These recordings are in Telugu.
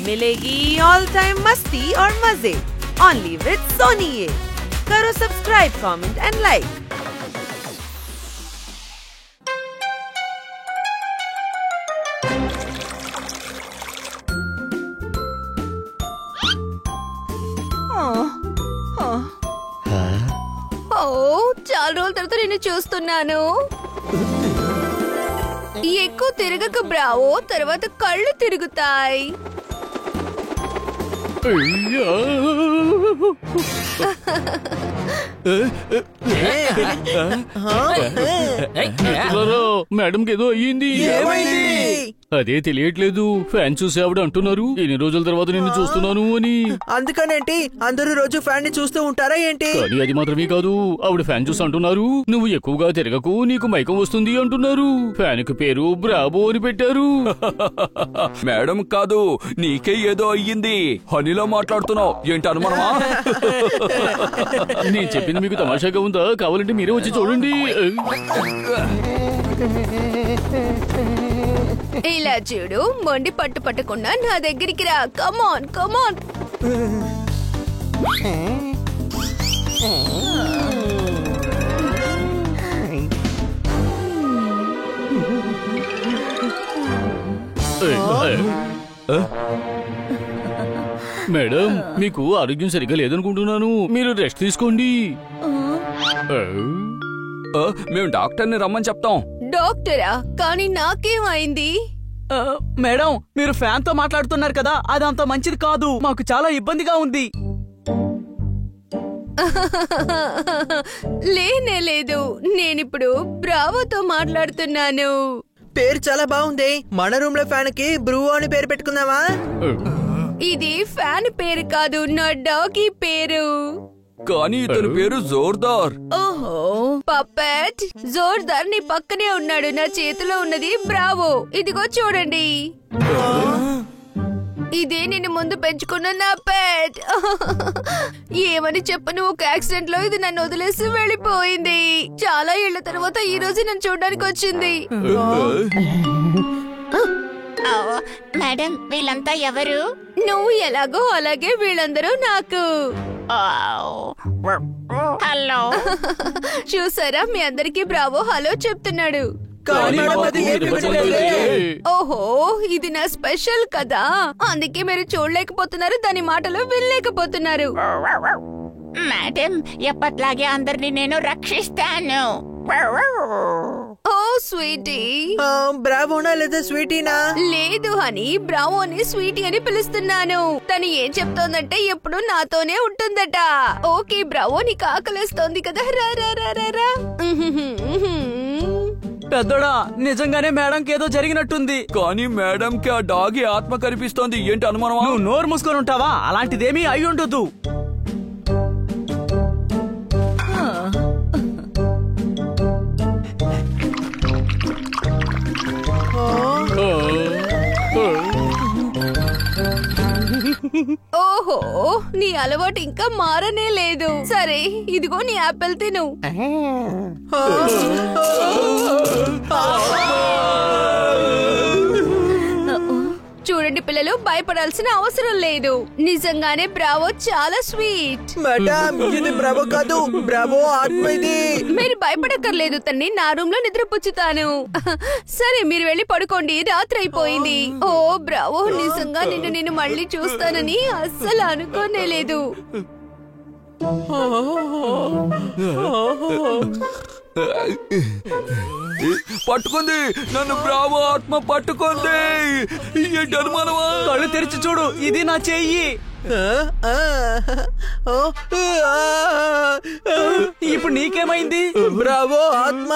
मिलेगी ऑल टाइम मस्ती और मजे ओनली विद सोनी। ये करो सब्सक्राइब, कमेंट एंड लाइक। చాలా రోజుల తర్వాత నేను చూస్తున్నాను. ఎక్కువ తిరగక బ్రావో, తర్వాత కళ్ళు తిరుగుతాయి. మేడం ఏదో అయ్యింది. అదే తెలియట్లేదు. ఫ్యాన్ చూసి ఆవిడ అంటున్నారు ఎన్ని రోజుల తర్వాత నిన్ను చూస్తున్నాను అని. అందుకనేంటి అందరూ రోజు ఫ్యాన్ ని చూస్తూ ఉంటారా ఏంటి? కానీ అది మాత్రమే కాదు, ఆవిడ ఫ్యాన్ చూసి అంటున్నారు నువ్వు ఎక్కువగా తిరగకు, నీకు మైకం వస్తుంది అంటున్నారు. ఫ్యాన్ కి పేరు బ్రావో అని పెట్టారు. మేడం కాదు, నీకే ఏదో అయ్యింది. హనీలో మాట్లాడుతున్నావు ఏంటి అనుమానమా? నేను చెప్పింది మీకు తమాషాగా ఉందా? కావాలంటే మీరే వచ్చి చూడండి. ఇలా చూడు, మొండి పట్టు పట్టకుండా నా దగ్గరికి రా. కమాన్ కమాన్. మేడం మీకు ఆరోగ్యం సరిగ్గా లేదనుకుంటున్నాను, మీరు రెస్ట్ తీసుకోండి. మేము డాక్టర్ని రమ్మని చెప్తాం. డాక్టరా? కానీ నాకేమైంది? మేడం మీరు ఫ్యాన్ తో మాట్లాడుతున్నారు కదా, అది అంత మంచిది కాదు. మాకు చాలా ఇబ్బందిగా ఉంది. లేనే లేదు, నేనిప్పుడు బ్రావోతో మాట్లాడుతున్నాను. పేరు చాలా బాగుంది. మన రూమ్ లో ఫ్యాన్ కి బ్రూ అని పేరు పెట్టుకుందామా? ఇది ఫ్యాన్ పేరు కాదు, నా డాగీ పేరు. కానీ ఇతని పేరు జోర్దార్. ఓహో, పప్పెట్ జోర్దార్ నీ పక్కనే ఉన్నాడు. నా చేతిలో ఉన్నది బ్రావో. ఇదిగో చూడండి, ఇదే నేను ముందు పెంచుకున్న నా పెట్. ఏమని చెప్పను, ఒక యాక్సిడెంట్ లో ఇది నన్ను వదిలేసి వెళ్ళిపోయింది. చాలా ఏళ్ల తర్వాత ఈ రోజు నన్ను చూడడానికి వచ్చింది. మేడం వీళ్ళంతా ఎవరు? నువ్వు ఎలాగో అలాగే వీళ్ళందరూ నాకు. హలో. చూసారా, మీ అందరికీ బ్రావో హలో చెప్తున్నాడు. ఓహో, ఇది నా స్పెషల్ కదా, అందుకే మీరు చూడలేకపోతున్నారు, దాని మాటలు వినలేకపోతున్నారు. మేడం ఎప్పట్లాగే అందరినీ నేను రక్షిస్తాను. ఓ స్వీటీ. బ్రావోనా లేదా స్వీటీనా? లేదు హనీ, బ్రావోని స్వీటీ అని పిలుస్తున్నాను. తను ఏం చెప్తోందంటే ఎప్పుడు నాతోనే ఉంటుందట. ఓకే బ్రావో, నీకు ఆకలేస్తోంది కదా, రా రా రా రా రా. పెద్దోడా, నిజంగానే మేడం కి ఏదో జరిగినట్టుంది. కానీ మేడం కి ఆ డాగి ఆత్మ కనిపిస్తోంది ఏంటి అనుమానమా? నువ్వు నోరు మూసుకొని ఉంటావా? అలాంటిదేమీ అయి ఉండదు. ఓహో, నీ అలవాటు ఇంకా మారనే లేదు. సరే, ఇదిగో నీ యాపిల్ తిను. చూడండి పిల్లలు, భయపడాల్సిన అవసరం లేదు. నిజంగానే బ్రావో చాలా స్వీట్. మేడం ఇది బ్రావో కాదు, బ్రావో ఆత్మ ఇది. మీరు భయపడక్కర్లేదు, తన్ని నా రూమ్ లో నిద్రపుచ్చుతాను. సరే మీరు వెళ్ళి పడుకోండి, రాత్రి అయిపోయింది. ఓ బ్రావో, నిజంగా నిన్ను నేను మళ్ళీ చూస్తానని అస్సలు అనుకోనే లేదు. పట్టుకుంది నన్ను, బ్రావో ఆత్మ పట్టుకుంది. ఏంటి అనుమానమా? కళ్ళు తెరిచి చూడు, ఇది నా చెయ్యి. ఇప్పుడు నీకేమైంది? బ్రావో ఆత్మ.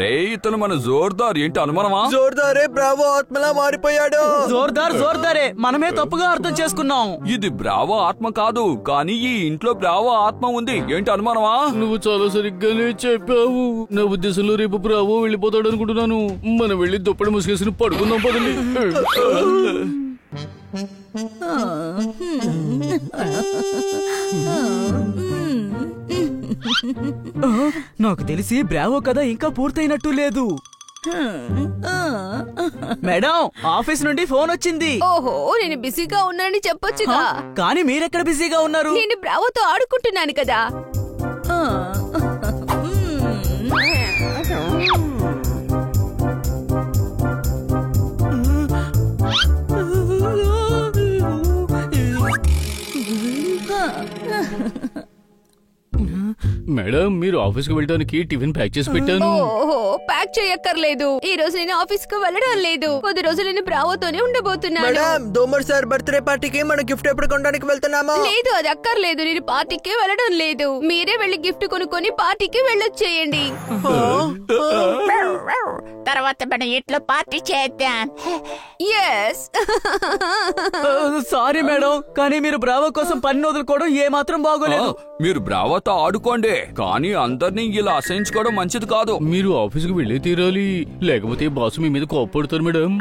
అరే ఇతను మన జోర్దార్ ఏంటి అనుమానమా? జోర్దారే బ్రావో ఆత్మలా మారిపోయాడు. జోర్దారే మనమే తప్పుగా అర్థం చేసుకున్నాం. ఇది బ్రావో ఆత్మ కాదు, కానీ ఈ ఇంట్లో బ్రావో ఆత్మ ఉంది. ఏంటి అనుమానమా? నువ్వు చాలా సరిగ్గానే చెప్పావు. నా ఉద్దేశంలో రేపు బ్రావో వెళ్ళిపోతాడు అనుకుంటున్నాను. మనం వెళ్ళి దుప్పటి ముసుగేసుకుని పడుకుందాం పదండి. నాకు తెలిసి బ్రావో కథ ఇంకా పూర్తయినట్టు లేదు. మేడం, ఆఫీస్ నుండి ఫోన్ వచ్చింది. ఓహో, నేను బిజీగా ఉన్నానని చెప్పొచ్చుగా. కానీ మీరెక్కడ బిజీగా ఉన్నారు? నేను బ్రావోతో ఆడుకుంటున్నాను కదా. మేడం, మీరు ఆఫీస్కి వెళ్ళడానికి టిఫిన్ ప్యాక్ చేసి పెట్టాను. ఓహో, ప్యాక్ చేయక్కర్లేదు. ఈ రోజు నేను ఆఫీస్ కు వెళ్ళడం లేదు. కొద్ది రోజులు నేను బ్రావోతోనే ఉండబోతున్నాను. మేడం, దోమర్ సార్ బర్త్డే పార్టీకి మన గిఫ్ట్ ఎప్పుడు కొనడానికి వెళ్తున్నామా? లేదు, అది అక్కర్లేదు. నేను పార్టీకి వెళ్ళడం లేదు. మీరే వెళ్లి గిఫ్ట్ కొనుక్కొని పార్టీకి వెళ్ళొచ్చేయండి. తర్వాత మన ఇంట్లో పార్టీ చేద్దాం. ఎస్. సారీ మేడం, కానీ మీరు బ్రావో కోసం పని వదులుకోవడం ఏ మాత్రం బాగోలేదు. మీరు బ్రావోతో ఆడుకోండి, కానీ అందరినీ ఇలా అసహించుకోవడం మంచిది కాదు. మీరు ఆఫీస్కి వెళ్ళే తీరాలి, లేకపోతే బాసు మీ మీద కోపడతారు మేడం.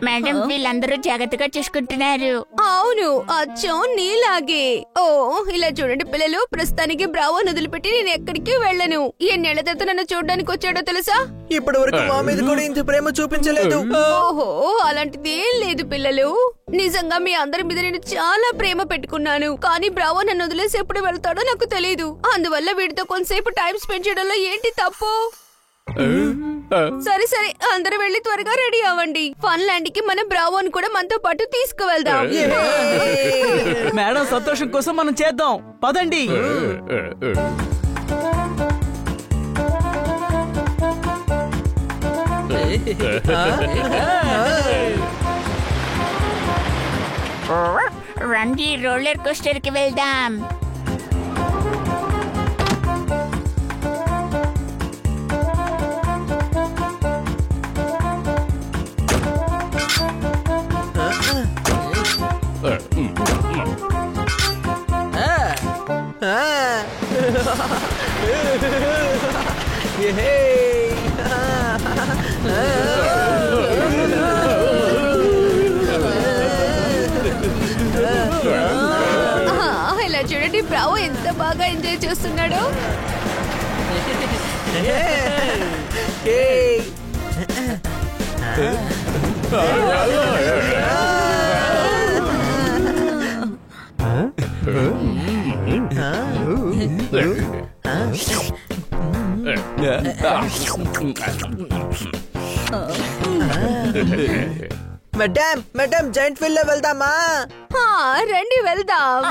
మేడం, వీళ్ళందరూ జాగ్రత్తగా చూసుకుంటున్నారు. అవును, అచ్చం నీలాగే. ఓ, ఇలా చూడండి పిల్లలు, ప్రస్తుతానికి బ్రావో వదిలిపెట్టి నేను ఎక్కడికి వెళ్ళను. ఎన్నేళ్ల తర్వాత నన్ను చూడడానికి వచ్చాడో తెలుసా? ఇప్పటి వరకు మా మీద కూడా ఇంత ప్రేమ చూపించలేదు. ఓహో, అలాంటిది ఏం లేదు పిల్లలు. నిజంగా మీ అందరి మీద నేను చాలా ప్రేమ పెట్టుకున్నాను. కానీ బ్రావో నన్ను వదిలేసి ఎప్పుడు వెళ్తాడో నాకు తెలియదు. అందువల్ల వీడితో కొంతసేపు టైం స్పెండ్ చేయడంలో ఏంటి తప్పు? సరే సరే, అందరూ వెళ్ళి త్వరగా రెడీ అవ్వండి. ఫన్ ల్యాండ్ కి మన బ్రావోని కూడా మనతో పాటు తీసుకువెళ్దాం. మేడం సంతోషం కోసం మనం చేద్దాం, పదండి. రండి, రోలర్ కోస్టర్ కి వెళ్దాం. ఇలా చూడండి, బ్రావో ఎంత బాగా ఎంజాయ్ చేస్తున్నాడో. మేడం, మేడం, జైంట్ వీల్ లో వెళ్దామా? రండి వెళ్దాం.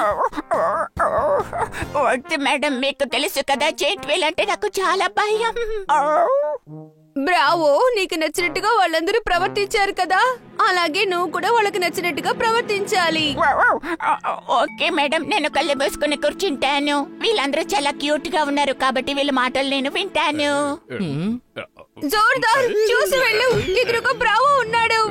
వద్దు మేడం, మీకు తెలుసు కదా, జైంట్ వీల్ అంటే నాకు చాలా భయం. బ్రావో, నీకు నచ్చినట్టుగా వాళ్ళందరూ ప్రవర్తించారు కదా, అలాగే నువ్వు కూడా వాళ్ళకి నచ్చినట్టుగా ప్రవర్తించాలి. ఓకే మేడం, నేను కళ్ళు మూసుకుని కూర్చుంటాను. వీళ్ళందరూ చాలా క్యూట్ గా ఉన్నారు కాబట్టి వీళ్ళ మాటలు నేను వింటాను. జోర్దార్, చూసి వెళ్ళు, ఎదురుగా బ్రావో ఉన్నాడు.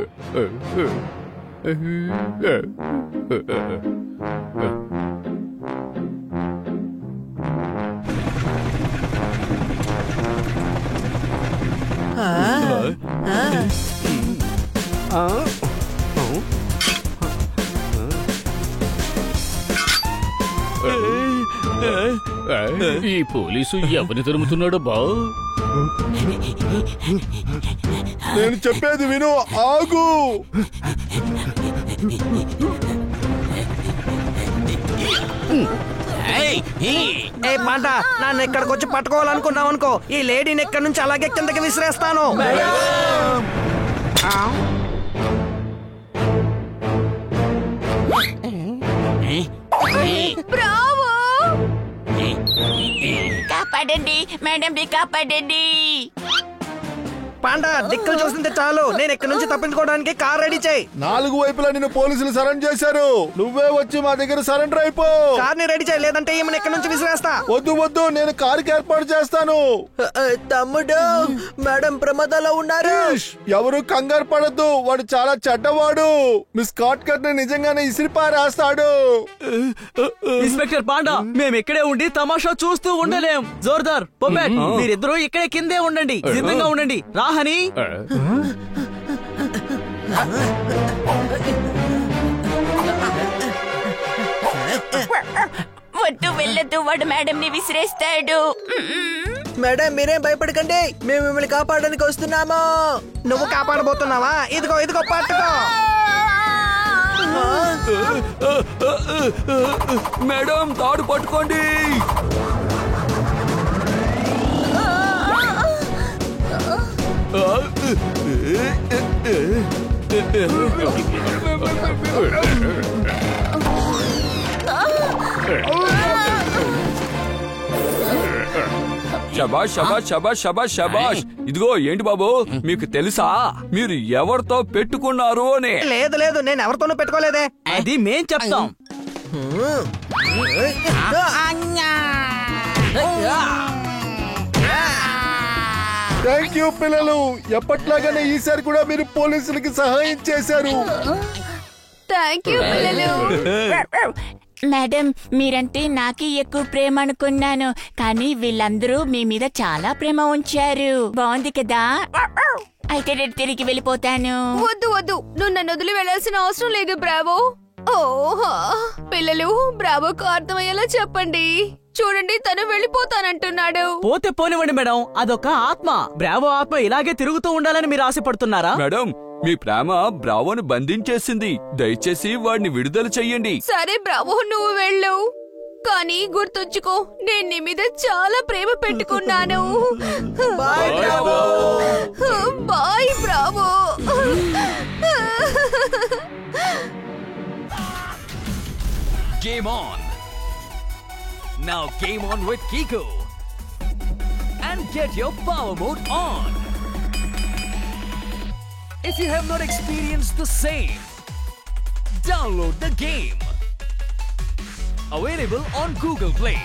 ఈ పోలీసు ఎవరిని తరుముతున్నాడో బా? నేను చెప్పేది విను, ఆగు. ఏ పంట, నన్ను ఇక్కడికి వచ్చి పట్టుకోవాలనుకున్నావు అనుకో, ఈ లేడీని ఎక్కడి నుంచి అలాగే కిందకి విసిరేస్తాను. బ్రావో, కాపాడండి మేడం, కాపాడండి. పాండా దిక్కులు చూస్తుంటే చాలు. నేను ఇక్కడ నుంచి తప్పించుకోవడానికి కార్ రెడీ చేయి. 4 వైపులా నిన్ను పోలీసులు సరెండర్ చేశారు. నువ్వే వచ్చి మా దగ్గర సరెండర్ అయిపో. కార్ ని రెడీ చేయి, లేదంటే ఈమెను ఇక్కడ నుంచి విసిరేస్తా. వద్దు, నేను కారుకి ఏర్పాటు చేస్తాను. తమ్ముడు, మేడం ప్రమాదంలో ఉన్నారు. ఎవరు కంగారు పడద్దు, వాడు చాలా చెడ్డవాడు. మిస్ కాట్కర్ ని నిజంగానే ఇసిరిపారేస్తాడు. ఇన్స్పెక్టర్ పాండా, మేము ఇక్కడే ఉండి తమాషా చూస్తూ ఉండలేం. జోర్దార్, పొమ్మెట్, మీరిద్దరూ ఇక్కడే కిందే ఉండండి. సిద్ధంగా ఉండండి. రాహని, వద్దు, వెళ్ళొద్దు, వాడు మేడం ని విసిరేస్తాడు. మేడం మీరేం భయపడకండి, మేము మిమ్మల్ని కాపాడడానికి వస్తున్నాము. నువ్వు కాపాడబోతున్నావా? ఇదిగో పట్టుకో. మేడం తాడు పట్టుకోండి. శబాష్ శబాష్ శబాష్ శబాష్ శబాష్. ఇదిగో ఏంటి బాబు, మీకు తెలుసా మీరు ఎవరితో పెట్టుకున్నారు అని? లేదు, నేను ఎవరితోనూ పెట్టుకోలేదే. అది మేం చెప్తాం. థ్యాంక్ యూ పిల్లలు. ఎప్పట్లాగానే ఈసారి కూడా మీరు పోలీసులకి సహాయం చేశారు. థ్యాంక్ యూ పిల్లలు. మేడం, మీరంటే నాకే ఎక్కువ ప్రేమ అనుకున్నాను, కానీ వీళ్ళందరూ మీ మీద చాలా ప్రేమ ఉంచారు. బాగుంది కదా? అయితే నేను తిరిగి వెళ్ళిపోతాను. వద్దు, నువ్వు నన్ను వదిలి వెళ్ళాల్సిన అవసరం లేదు బ్రావో. ఓహా, పిల్లలు, బ్రావోకు అర్థమయ్యేలా చెప్పండి. చూడండి, తను వెళ్ళిపోతానంటున్నాడు. పోతే పోనివ్వండి మేడం, అదొక ఆత్మ. బ్రావో ఆత్మ ఇలాగే తిరుగుతూ ఉండాలని మీరు ఆశపడుతున్నారా? మేడం, మీ ప్రేమ బ్రావోని బంధించేసింది. దయచేసి వాడిని విడుదల చెయ్యండి. సరే బ్రావో, నువ్వు వెళ్ళు. కానీ గుర్తుంచుకో, నేను నీ మీద చాలా ప్రేమ పెట్టుకున్నాను. Bye Bravo. Game on. Now game on with Kiko. And get your power mode on. If you have not experienced the same, download the game. Available on Google Play.